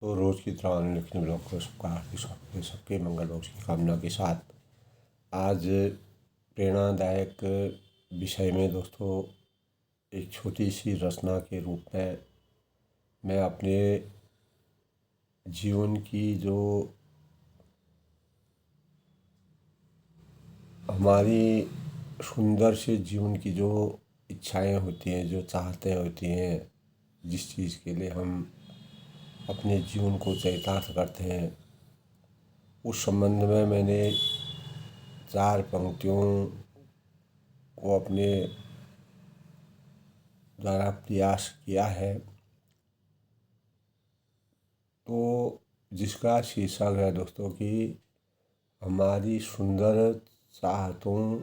तो रोज़ की तरह ऑनलाइन लिखने ब्लॉग को सबका हार्दिक स्वागत है। सबके मंगल बॉक्स की कामना के साथ आज प्रेरणादायक विषय में दोस्तों एक छोटी सी रचना के रूप में मैं अपने जीवन की जो हमारी सुंदर से जीवन की जो इच्छाएं होती हैं, जो चाहते होती हैं, जिस चीज़ के लिए हम अपने जीवन को चरितार्थ करते हैं, उस संबंध में मैंने 4 पंक्तियों को अपने द्वारा प्रयास किया है। तो जिसका शीर्षक है दोस्तों कि हमारी सुंदर चाहतों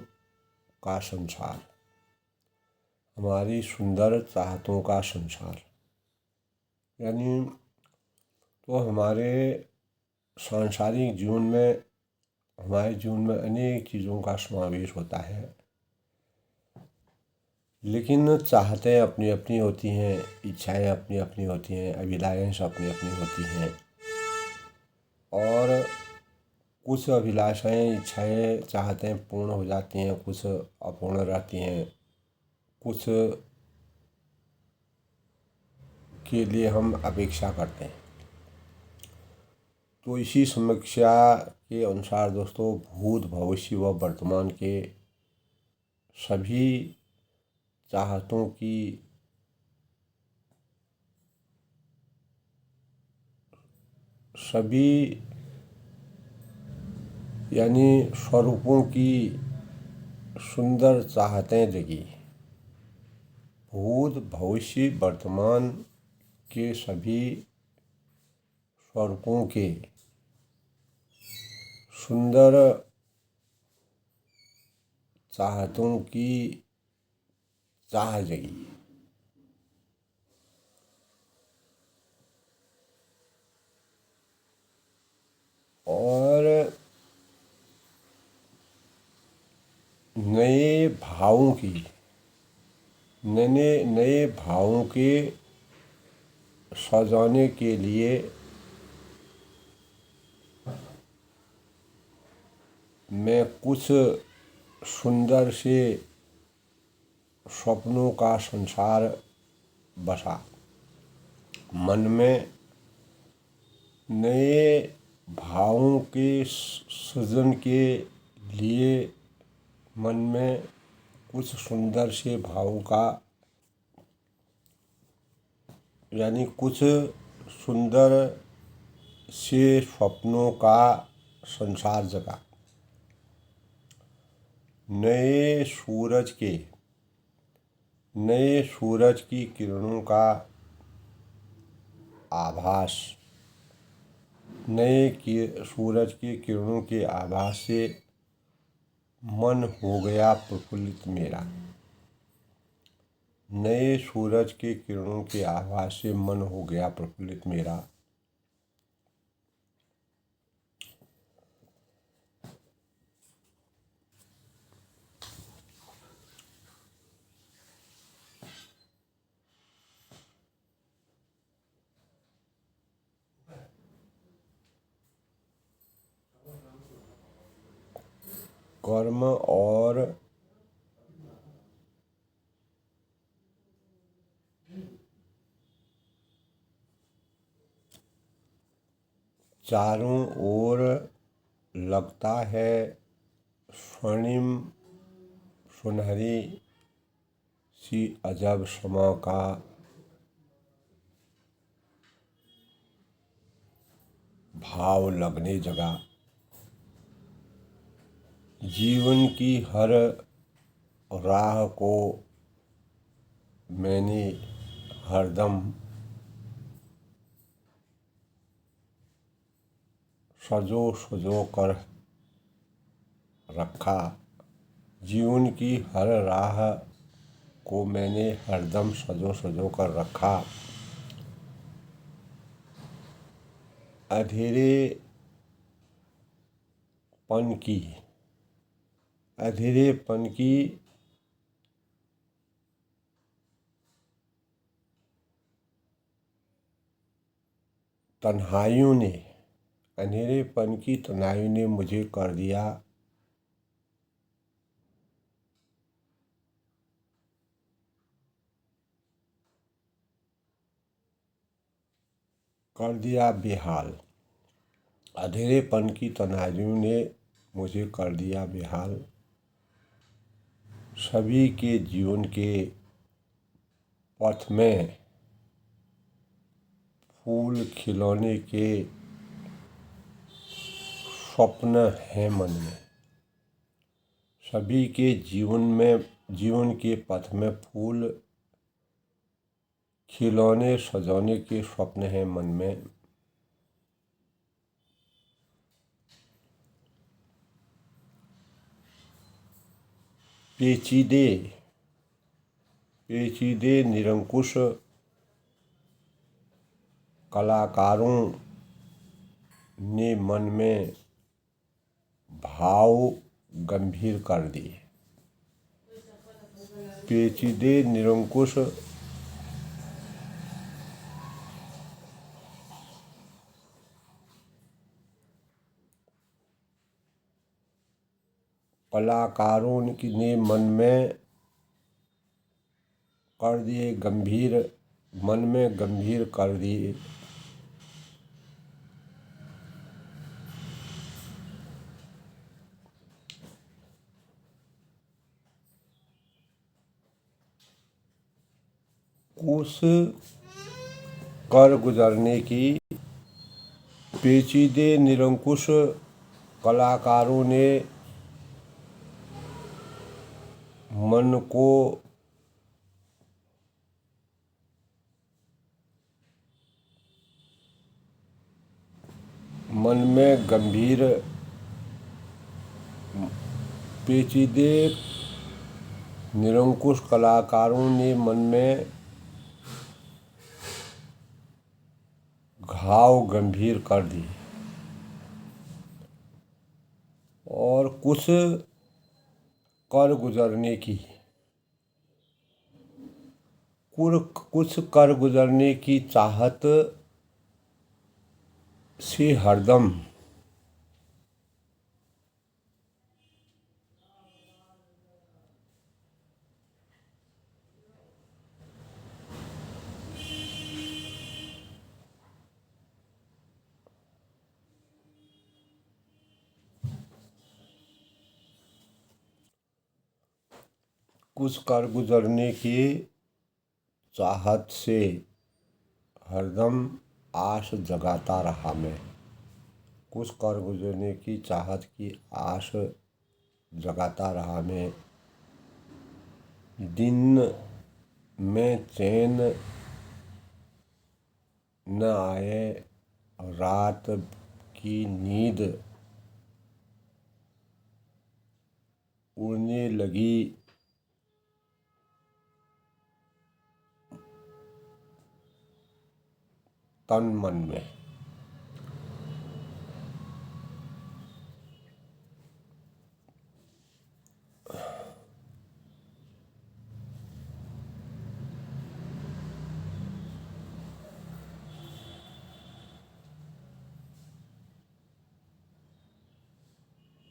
का संसार। हमारी सुंदर चाहतों का संसार यानी तो हमारे सांसारिक जीवन में, हमारे जीवन में अनेक चीज़ों का समावेश होता है, लेकिन चाहतें अपनी अपनी होती हैं, इच्छाएं अपनी अपनी होती हैं, अभिलाषाएं अपनी अपनी होती हैं। और कुछ अभिलाषाएं, इच्छाएं, चाहतें पूर्ण हो जाती हैं, कुछ अपूर्ण रहती हैं, कुछ के लिए हम अपेक्षा करते हैं। तो इसी समीक्षा के अनुसार दोस्तों भूत, भविष्य व वर्तमान के सभी चाहतों की सभी यानी स्वरूपों की सुंदर चाहतें जगी। भूत, भविष्य, वर्तमान के सभी स्वरूपों के सुंदर चाहतों की चाह जगी। और नए भावों की, नए भावों के सजाने के लिए मैं कुछ सुंदर से सपनों का संसार बसा। मन में नए भावों के सृजन के लिए मन में कुछ सुंदर से भावों का यानी कुछ सुंदर से स्वप्नों का संसार जगा। नए सूरज की किरणों का आभास, सूरज की किरणों के आभास से मन हो गया प्रफुल्लित मेरा। नए सूरज के किरणों के आभास से मन हो गया प्रफुल्लित मेरा। कर्म और चारों ओर लगता है स्वर्णिम सुनहरी सी अजब समा का भाव लगने जगा। जीवन की हर राह को मैंने हरदम सजो कर रखा। जीवन की हर राह को मैंने हरदम सजो कर रखा। अधूरेपन की तन्हाइयों ने, अंधेरेपन की तन्हाइयों ने मुझे कर दिया बेहाल। अंधेरेपन की तन्हाइयों ने मुझे कर दिया बेहाल। सभी के जीवन के पथ में फूल खिलौने के स्वप्न हैं मन में। सभी के जीवन के पथ में फूल खिलौने सजाने के स्वप्न हैं मन में। पेचीदे निरंकुश कलाकारों ने मन में भाव गंभीर कर दिए। पेचीदे निरंकुश कलाकारों ने मन में गंभीर कर दिए। कुछ कर गुजरने की पेचीदे निरंकुश कलाकारों ने मन में गंभीर पेचीदे निरंकुश कलाकारों ने मन में घाव गंभीर कर दिए। और कुछ कर गुजरने की चाहत से हरदम कुछ कर गुजरने की चाहत से हरदम आस जगाता रहा मैं। कुछ कर गुजरने की चाहत की आस जगाता रहा मैं। दिन में चैन न आए, रात की नींद उड़ने लगी। तन मन में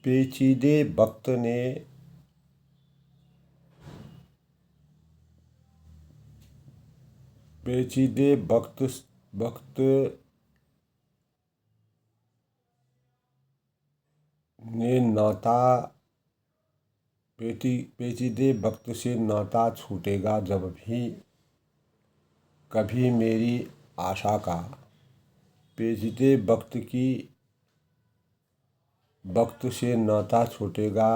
पेचीदे वक्त से नाता छूटेगा जब भी कभी मेरी आशा का। पेचीदे वक्त से नाता छूटेगा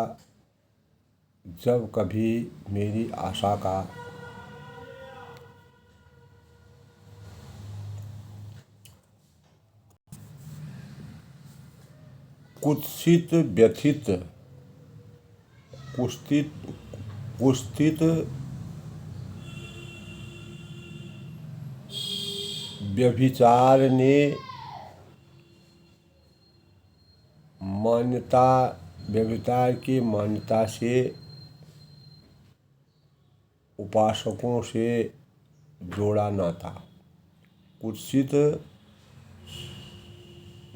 जब कभी मेरी आशा का। कुत्सित व्यथित व्यभिचार ने व्यभिचार की मान्यता से उपासकों से जोड़ा नाता। कुत्सित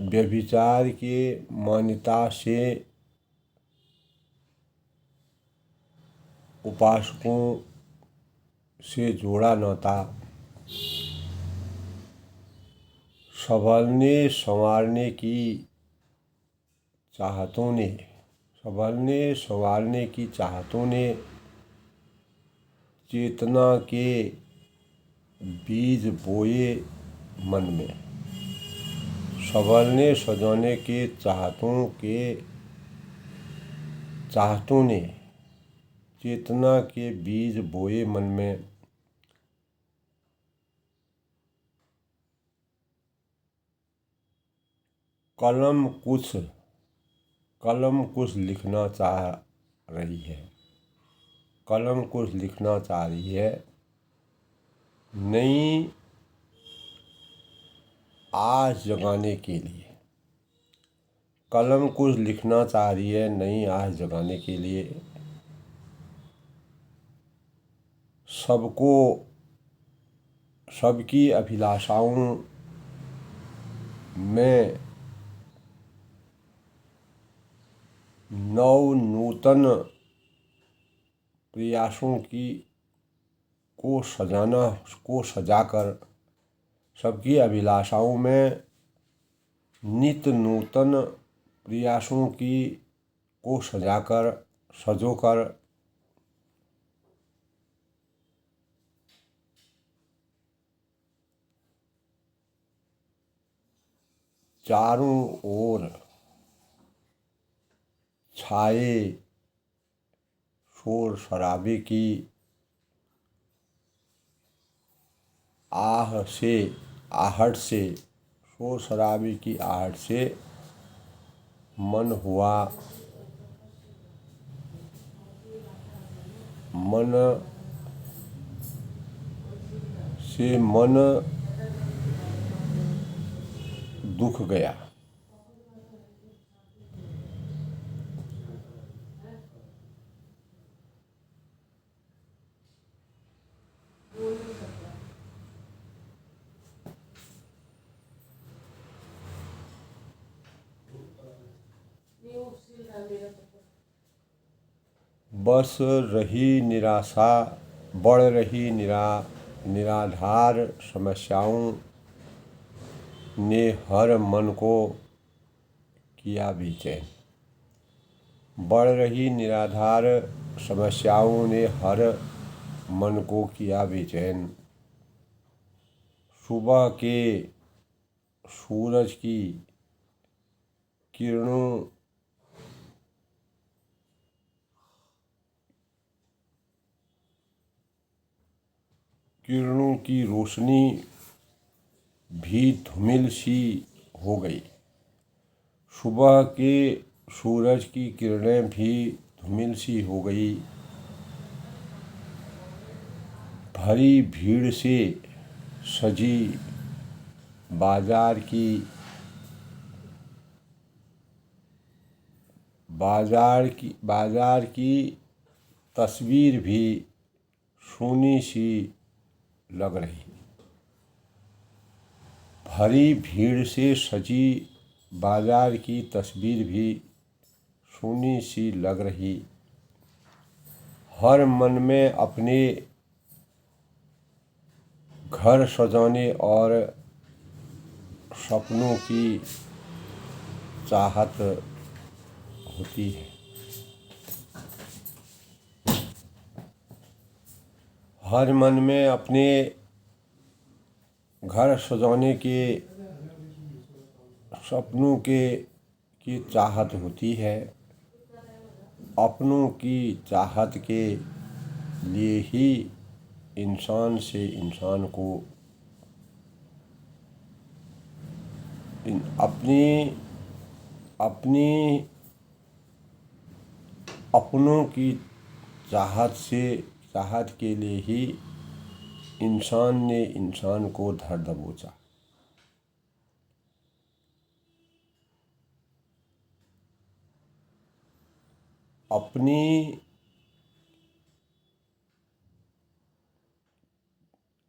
व्यभिचार के मान्यता से उपासकों से जोड़ा नाता संभलने संवारने की चाहतों ने चेतना के बीज बोए मन में। संभलने सजाने के चाहतों ने चेतना के बीज बोए मन में। कलम कुछ लिखना चाह रही है। नई आस जगाने के लिए। कलम कुछ लिखना चाह रही है नई आस जगाने के लिए। सबकी अभिलाषाओं में नूतन प्रयासों को सजाकर। सबकी अभिलाषाओं में नित नूतन प्रयासों को सजोकर चारों ओर छाए शोर शराबे की आहट से मन दुख गया। बस रही निराशा, बढ़ रही निराधार समस्याओं ने हर मन को किया बेचैन। बढ़ रही निराधार समस्याओं ने हर मन को किया बेचैन। सुबह के सूरज की किरणों की रोशनी भी धूमिल सी हो गई। सुबह के सूरज की किरणें भी धूमिल सी हो गई। भरी भीड़ से सजी बाजार की तस्वीर भी सूनी सी लग रही। भरी भीड़ से सजी बाजार की तस्वीर भी सूनी सी लग रही। हर मन में अपने घर सजाने और सपनों की चाहत होती है। हर मन में अपने घर सजाने के सपनों की चाहत होती है। अपनों की चाहत के लिए ही इंसान से इंसान को अपनों की चाहत के लिए ही इंसान ने इंसान को धर दबोचा।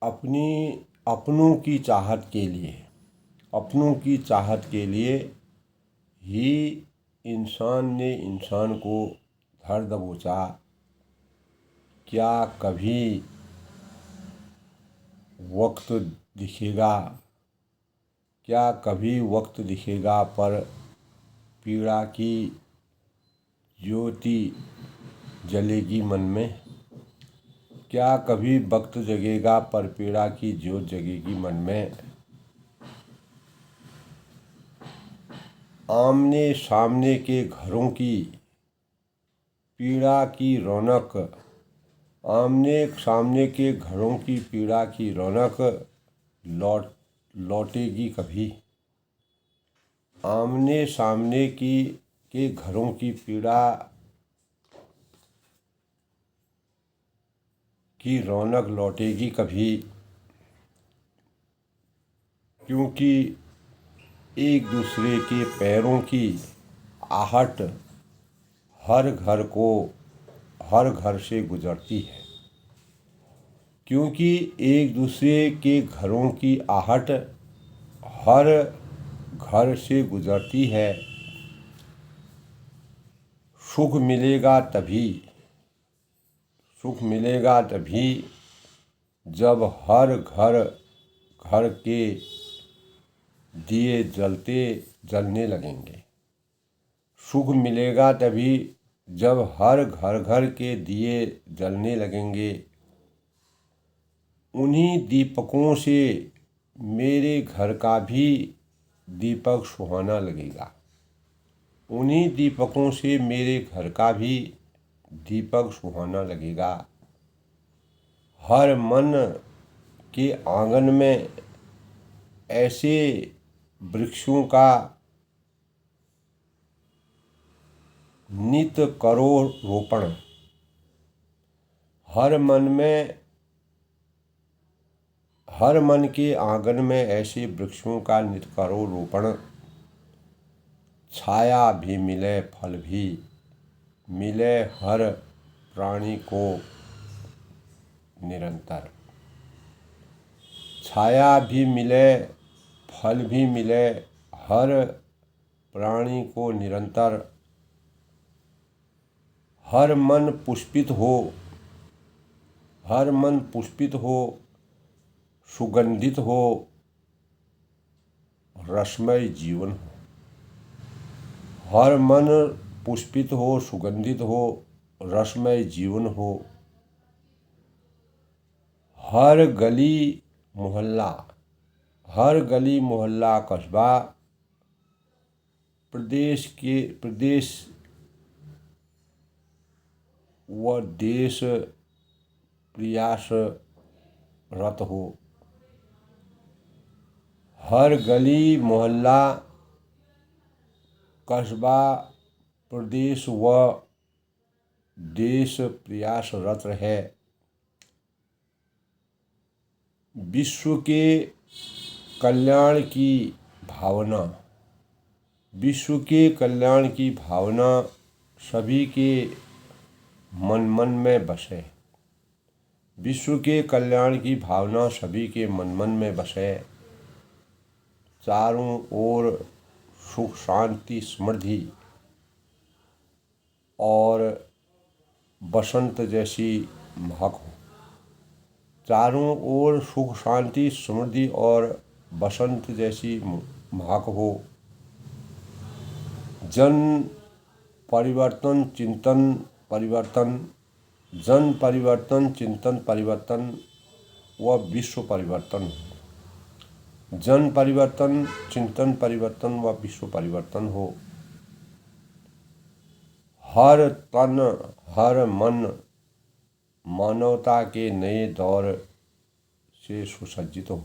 अपनों की चाहत के लिए अपनों की चाहत के लिए ही इंसान ने इंसान को धर दबोचा। क्या कभी वक्त दिखेगा, क्या कभी वक्त दिखेगा पर पीड़ा की ज्योति जलेगी मन में? क्या कभी वक्त जगेगा पर पीड़ा की ज्योत जगेगी मन में? आमने सामने के घरों की पीड़ा की रौनक, आमने सामने के घरों की पीड़ा की रौनक लौटेगी कभी? आमने सामने के घरों की पीड़ा की रौनक लौटेगी कभी? क्योंकि एक दूसरे के पैरों की आहट हर घर से गुजरती है। क्योंकि एक दूसरे के घरों की आहट हर घर से गुजरती है। सुख मिलेगा तभी जब हर घर के दिए जलने लगेंगे। सुख मिलेगा तभी जब हर घर के दिए जलने लगेंगे। उन्हीं दीपकों से मेरे घर का भी दीपक सुहाना लगेगा। उन्हीं दीपकों से मेरे घर का भी दीपक सुहाना लगेगा। हर मन के आंगन में ऐसे वृक्षों का नित करो रोपण। हर मन के आंगन में ऐसे वृक्षों का नित करो रोपण। छाया भी मिले फल भी मिले हर प्राणी को निरंतर। छाया भी मिले फल भी मिले हर प्राणी को निरंतर। हर मन पुष्पित हो सुगंधित हो रसमय जीवन हो। हर मन पुष्पित हो सुगंधित हो रसमय जीवन हो। हर गली मोहल्ला कस्बा प्रदेश व देश प्रयासरत हो। हर गली मोहल्ला कस्बा प्रदेश व देश प्रयासरत है। विश्व के कल्याण की भावना सभी के मन में बसे। विश्व के कल्याण की भावना सभी के मन में बसे। चारों ओर सुख शांति समृद्धि और बसंत जैसी महक हो। चारों ओर सुख शांति समृद्धि और बसंत जैसी महक हो। जन परिवर्तन चिंतन परिवर्तन व विश्व परिवर्तन हो। जन परिवर्तन चिंतन परिवर्तन व विश्व परिवर्तन हो। हर तन हर मन मानवता के नए दौर से सुसज्जित हो।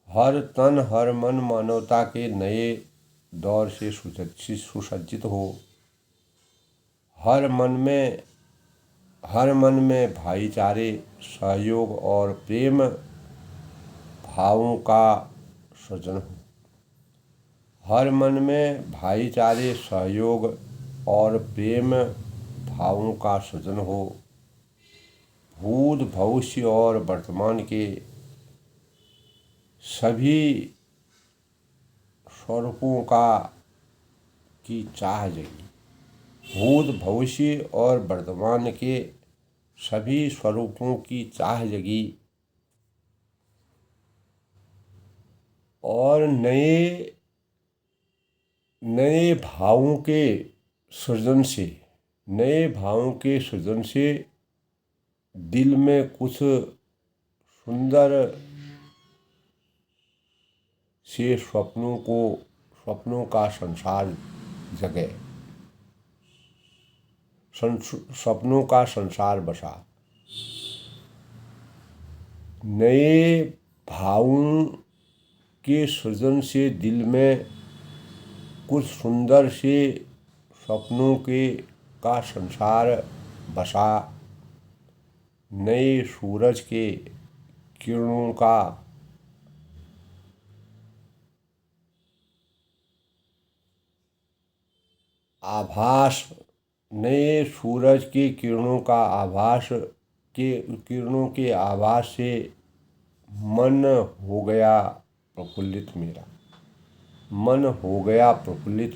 हर तन हर मन मानवता के नए दौर से सुसज्जित हो। हर मन में भाईचारे सहयोग और प्रेम भावों का सृजन हो। हर मन में भाईचारे सहयोग और प्रेम भावों का सृजन हो। भूत भविष्य और वर्तमान के सभी स्वरूपों की चाह जगी। भूत भविष्य और वर्तमान के सभी स्वरूपों की चाह जगी और नए नए भावों के सृजन से दिल में कुछ सुंदर से सपनों का संसार जगे, सपनों का संसार बसा। नए भावों के सृजन से दिल में कुछ सुंदर से सपनों का संसार बसा। नए सूरज के किरणों का आभास, नए सूरज के किरणों के आभास से मन हो गया प्रफुल्लित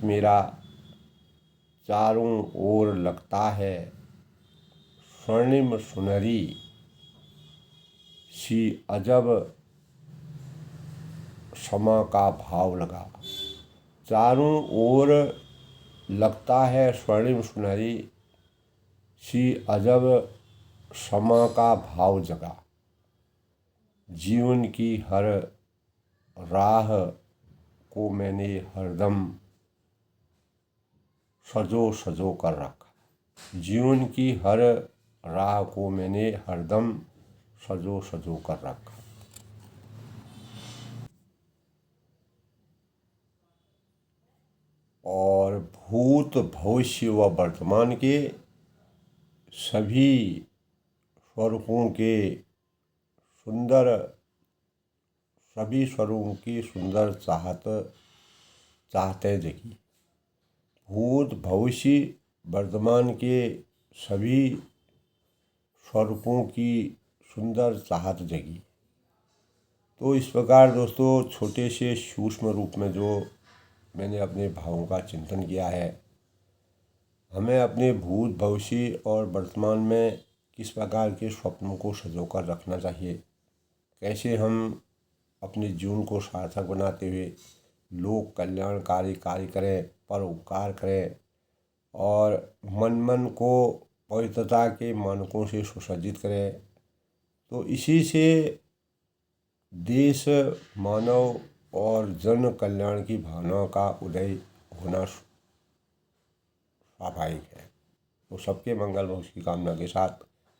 मेरा। चारों ओर लगता है स्वर्णिम सुनहरी सी अजब समा का भाव लगा। चारों ओर लगता है स्वर्णिम सुनहरी सी अजब समा का भाव जगा। जीवन की हर राह को मैंने हरदम सजो कर रखा। जीवन की हर राह को मैंने हरदम सजो कर रखा। और भूत भविष्य व वर्तमान के सभी स्वरूपों की सुंदर चाहते जगी। भूत भविष्य वर्तमान के सभी स्वरूपों की सुंदर चाहत जगी। तो इस प्रकार दोस्तों छोटे से सूक्ष्म रूप में जो मैंने अपने भावों का चिंतन किया है, हमें अपने भूत भविष्य और वर्तमान में किस प्रकार के स्वप्नों को सजोकर रखना चाहिए, कैसे हम अपने जीवन को सार्थक बनाते हुए लोक कल्याणकारी कार्य करें, परोपकार करें और मन को पवित्रता के मानकों से सुसज्जित करें। तो इसी से देश, मानव और जन कल्याण की भावना का उदय होना स्वाभाविक है। तो सबके मंगल भविष्य की कामना के साथ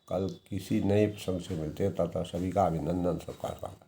कल किसी नए प्रसंग से मिलते हैं। तब तक सभी का अभिनंदन, सबका स्वागत।